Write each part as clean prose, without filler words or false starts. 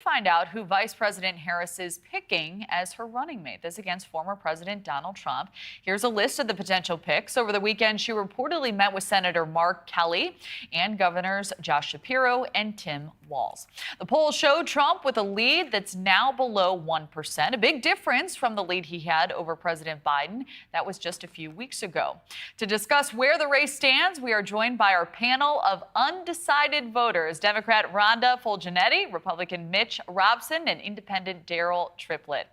Find out who Vice President Harris is picking as her running mate. This against former President Donald Trump. Here's a list of the potential picks. Over the weekend, she reportedly met with Senator Mark Kelly and Governors Josh Shapiro and Tim Walz. The polls showed Trump with a lead that's now below 1%, a big difference from the lead he had over President Biden. That was just a few weeks ago. To discuss where the race stands, we are joined by our panel of undecided voters: Democrat Rhonda Fulgenetti, Republican Mitch Robson, and Independent Daryll Triplett.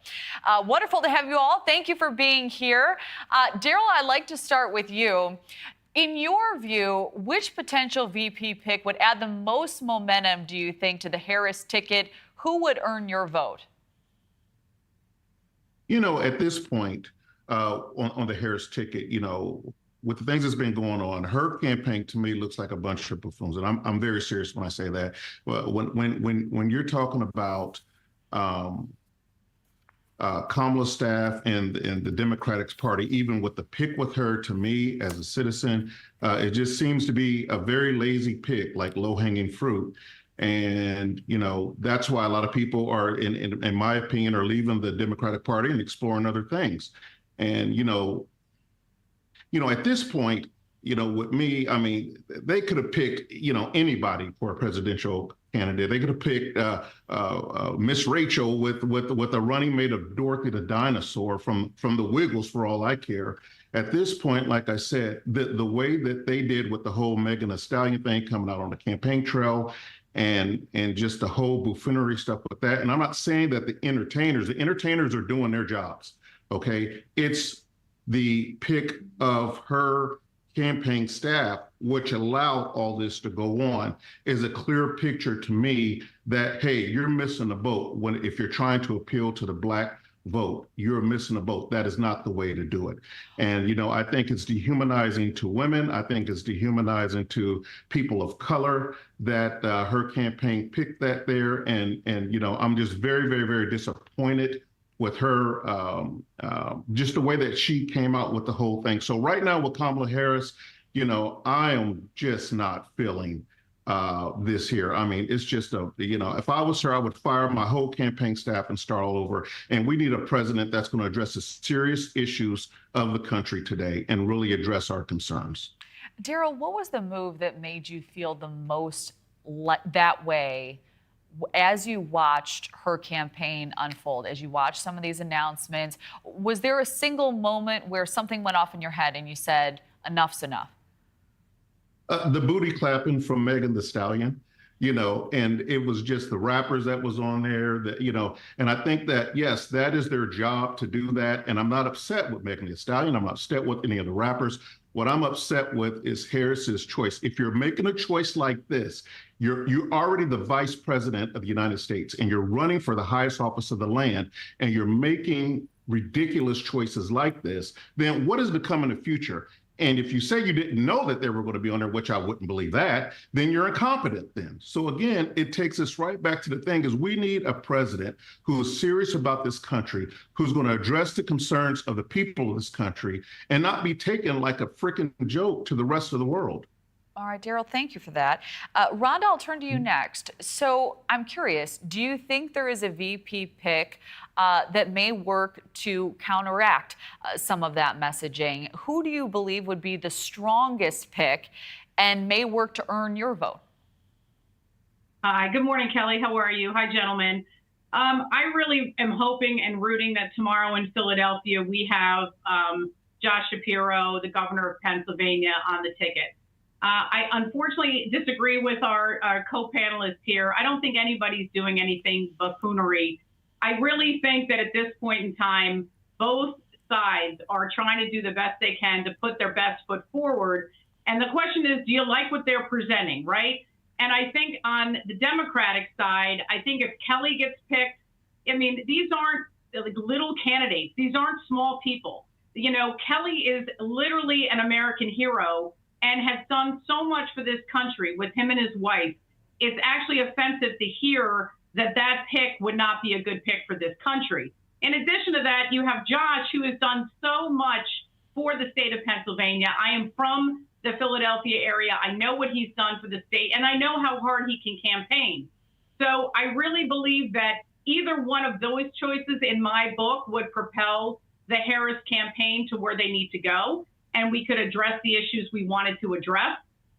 Wonderful to have you all. Thank you for being here. Daryll, I'd like to start with you. In your view, which potential VP pick would add the most momentum, do you think, to the Harris ticket? Who would earn your vote? You know, at this point, on the Harris ticket, with the things that's been going on, her campaign to me looks like a bunch of buffoons, and I'm very serious when I say that. Well, when you're talking about Kamala's staff and the Democratic Party, even with the pick with her, to me as a citizen, it just seems to be a very lazy pick, like low-hanging fruit. And, that's why a lot of people are, in my opinion, are leaving the Democratic Party and exploring other things. And, at this point, with me, I mean, they could have picked, anybody for a presidential candidate. They could have picked Miss Rachel with a running mate of Dorothy the dinosaur from the Wiggles, for all I care. At this point, like I said, the way that they did with the whole Megan Thee Stallion thing coming out on the campaign trail, and just the whole buffoonery stuff with that. And I'm not saying that the entertainers are doing their jobs. Okay, it's the pick of her campaign staff, which allowed all this to go on, is a clear picture to me that, hey, you're missing a boat if you're trying to appeal to the Black vote. You're missing a boat. That is not the way to do it. And, I think it's dehumanizing to women. I think it's dehumanizing to people of color that her campaign picked that there. And I'm just very, very, very disappointed with her, just the way that she came out with the whole thing. So right now with Kamala Harris, I am just not feeling this here. I mean, it's just if I was her, I would fire my whole campaign staff and start all over. And we need a president that's going to address the serious issues of the country today and really address our concerns. Daryll, what was the move that made you feel the most that way as you watched her campaign unfold, as you watched some of these announcements? Was there a single moment where something went off in your head and you said, enough's enough? The booty clapping from Megan Thee Stallion, and it was just the rappers that was on there, and I think that, yes, that is their job to do that. And I'm not upset with Megan Thee Stallion. I'm not upset with any of the rappers. What I'm upset with is Harris's choice. If you're making a choice like this, you're already the vice president of the United States and you're running for the highest office of the land, and you're making ridiculous choices like this, then what is to come in the future? And if you say you didn't know that they were going to be on there, which I wouldn't believe that, then you're incompetent then. So again, it takes us right back to the thing is we need a president who is serious about this country, who's going to address the concerns of the people of this country and not be taken like a freaking joke to the rest of the world. All right, Daryll, thank you for that. Rhonda, I'll turn to you next. So I'm curious, do you think there is a VP pick that may work to counteract some of that messaging? Who do you believe would be the strongest pick and may work to earn your vote? Hi, good morning, Kelly. How are you? Hi, gentlemen. I really am hoping and rooting that tomorrow in Philadelphia we have Josh Shapiro, the governor of Pennsylvania, on the ticket. I unfortunately disagree with our co-panelists here. I don't think anybody's doing anything buffoonery. I really think that at this point in time, both sides are trying to do the best they can to put their best foot forward. And the question is, do you like what they're presenting, right? And I think on the Democratic side, I think if Kelly gets picked, I mean, these aren't like little candidates. These aren't small people. Kelly is literally an American hero and has done so much for this country with him and his wife. It's actually offensive to hear that pick would not be a good pick for this country. In addition to that, you have Josh, who has done so much for the state of Pennsylvania. I am from the Philadelphia area. I know what he's done for the state, and I know how hard he can campaign. So I really believe that either one of those choices in my book would propel the Harris campaign to where they need to go, and we could address the issues we wanted to address.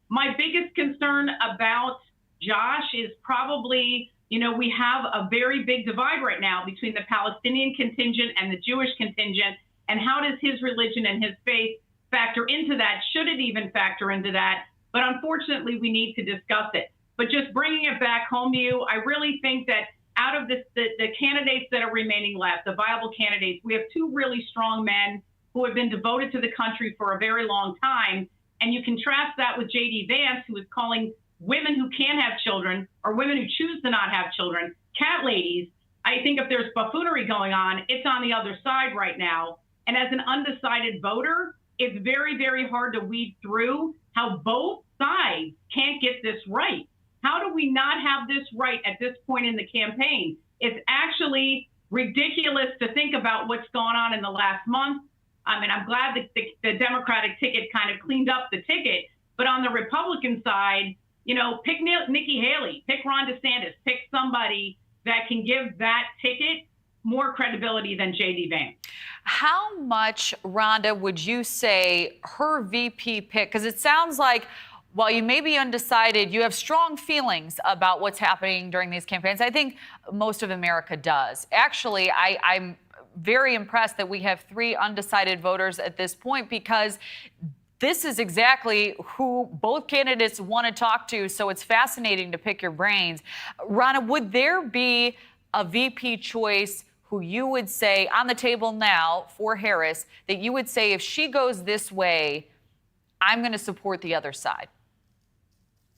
My biggest concern about Josh is probably, we have a very big divide right now between the Palestinian contingent and the Jewish contingent. And how does his religion and his faith factor into that? Should it even factor into that? But unfortunately, we need to discuss it. But just bringing it back home to you, I really think that out of this, the candidates that are remaining left, the viable candidates, we have two really strong men who have been devoted to the country for a very long time. And you contrast that with J.D. Vance, who is calling women who can have children or women who choose to not have children cat ladies. I think if there's buffoonery going on, it's on the other side right now. And as an undecided voter, it's very, very hard to weed through how both sides can't get this right. How do we not have this right at this point in the campaign? It's actually ridiculous to think about what's gone on in the last month. I mean, I'm glad that the Democratic ticket kind of cleaned up the ticket, but on the Republican side, pick Nikki Haley, pick Ron DeSantis, pick somebody that can give that ticket more credibility than J.D. Vance. How much, Rhonda, would you say her VP pick? Because it sounds like while you may be undecided, you have strong feelings about what's happening during these campaigns. I think most of America does. Actually, I'm very impressed that we have 3 undecided voters at this point, because this is exactly who both candidates want to talk to. So it's fascinating to pick your brains. Rana, would there be a VP choice who you would say on the table now for Harris that you would say, if she goes this way, I'm going to support the other side?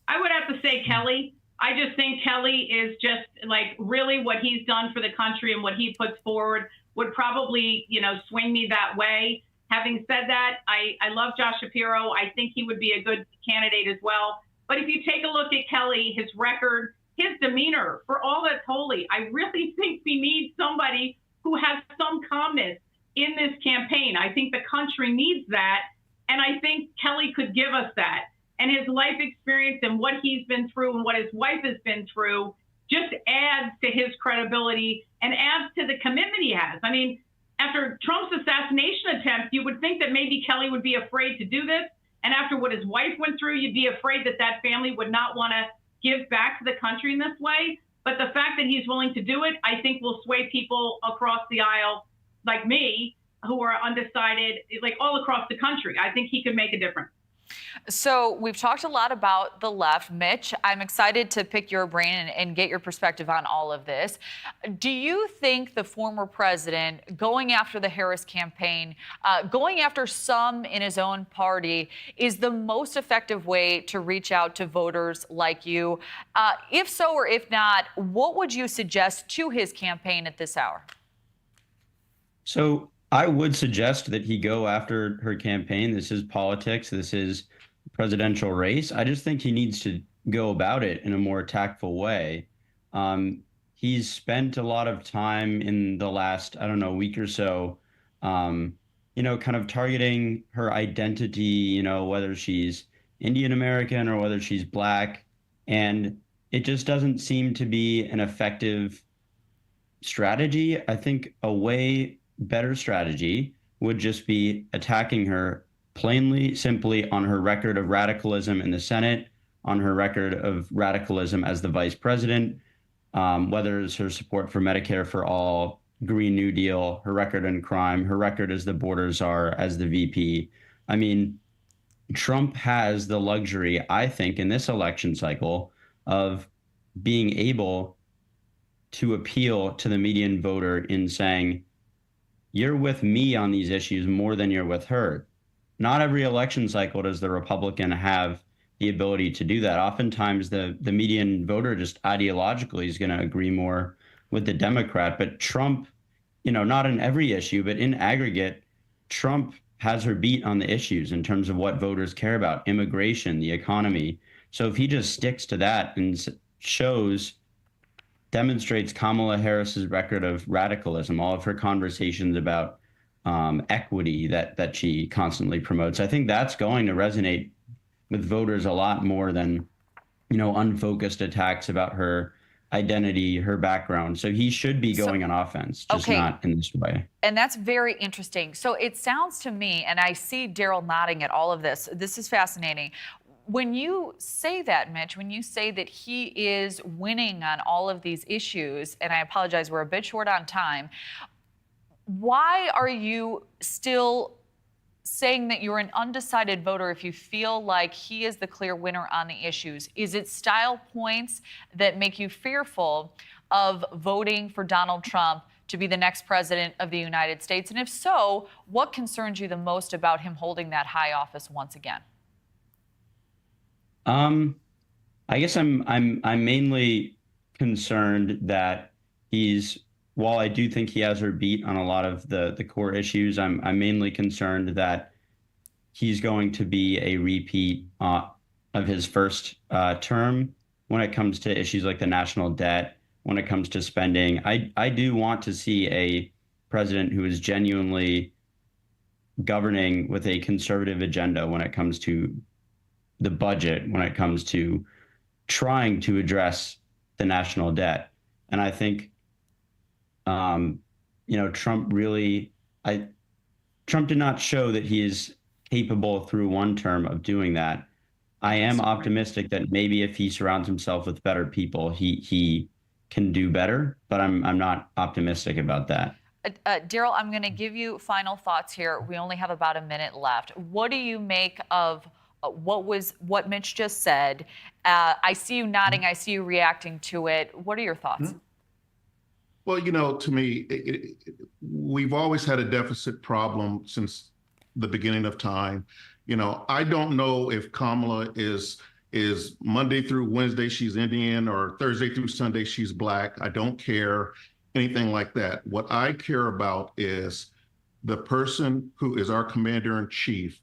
I would have to say Kelly. I just think Kelly is just like really what he's done for the country and what he puts forward would probably, swing me that way. Having said that, I love Josh Shapiro. I think he would be a good candidate as well. But if you take a look at Kelly, his record, his demeanor, for all that's holy, I really think we need somebody who has some calmness in this campaign. I think the country needs that. And I think Kelly could give us that. And his life experience and what he's been through and what his wife has been through just adds to his credibility and adds to the commitment he has. I mean, after Trump's assassination attempt, you would think that maybe Kelly would be afraid to do this. And after what his wife went through, you'd be afraid that that family would not want to give back to the country in this way. But the fact that he's willing to do it, I think will sway people across the aisle like me, who are undecided, like all across the country. I think he could make a difference. So we've talked a lot about the left. Mitch, I'm excited to pick your brain and get your perspective on all of this. Do you think the former president going after the Harris campaign, going after some in his own party, is the most effective way to reach out to voters like you? If so, or if not, what would you suggest to his campaign at this hour? So I would suggest that he go after her campaign. This is politics. This is a presidential race. I just think he needs to go about it in a more tactful way. He's spent a lot of time in the last, week or so, kind of targeting her identity, whether she's Indian American or whether she's Black. And it just doesn't seem to be an effective strategy. I think a way better strategy would just be attacking her plainly, simply on her record of radicalism in the Senate, on her record of radicalism as the vice president, whether it's her support for Medicare for all, Green New Deal, her record in crime, her record as the border czar, as the VP. I mean, Trump has the luxury, I think, in this election cycle of being able to appeal to the median voter in saying, you're with me on these issues more than you're with her. Not every election cycle does the Republican have the ability to do that. Oftentimes, the median voter just ideologically is going to agree more with the Democrat. But Trump, not in every issue, but in aggregate, Trump has her beat on the issues in terms of what voters care about, immigration, the economy. So if he just sticks to that and demonstrates Kamala Harris's record of radicalism, all of her conversations about equity that she constantly promotes, I think that's going to resonate with voters a lot more than, unfocused attacks about her identity, her background. So he should be going on offense, just okay. not in this way. And that's very interesting. So it sounds to me, and I see Daryll nodding at all of this. This is fascinating. When you say that, Mitch, when you say that he is winning on all of these issues, and I apologize, we're a bit short on time, why are you still saying that you're an undecided voter if you feel like he is the clear winner on the issues? Is it style points that make you fearful of voting for Donald Trump to be the next president of the United States? And if so, what concerns you the most about him holding that high office once again? I guess I'm mainly concerned that while I do think he has her beat on a lot of the core issues, I'm mainly concerned that he's going to be a repeat of his first term when it comes to issues like the national debt, when it comes to spending. I do want to see a president who is genuinely governing with a conservative agenda when it comes to the budget, when it comes to trying to address the national debt. And I think, Trump did not show that he is capable through one term of doing that. I am optimistic that maybe if he surrounds himself with better people, he can do better, but I'm not optimistic about that. Daryll, I'm going to give you final thoughts here. We only have about a minute left. What do you make of what Mitch just said? I see you nodding. I see you reacting to it. What are your thoughts? Well, to me, we've always had a deficit problem since the beginning of time. I don't know if Kamala is Monday through Wednesday she's Indian or Thursday through Sunday she's Black. I don't care anything like that. What I care about is the person who is our commander in chief,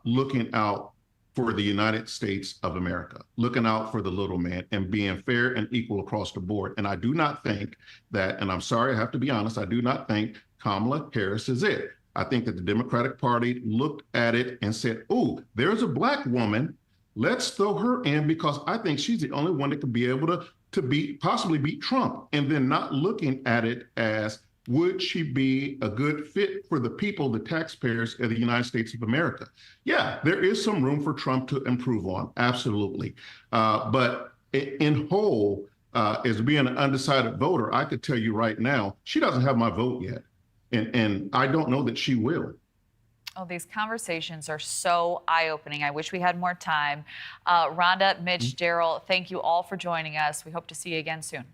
looking out for the United States of America, looking out for the little man and being fair and equal across the board. And I do not think that, and I'm sorry, I have to be honest, I do not think Kamala Harris is it. I think that the Democratic Party looked at it and said, oh, there's a Black woman. Let's throw her in because I think she's the only one that could be able to possibly beat Trump. And then not looking at it as, would she be a good fit for the people, the taxpayers of the United States of America? Yeah, there is some room for Trump to improve on, absolutely. But in whole, as being an undecided voter, I could tell you right now, she doesn't have my vote yet. And I don't know that she will. Oh, these conversations are so eye-opening. I wish we had more time. Rhonda, Mitch, Daryll, thank you all for joining us. We hope to see you again soon.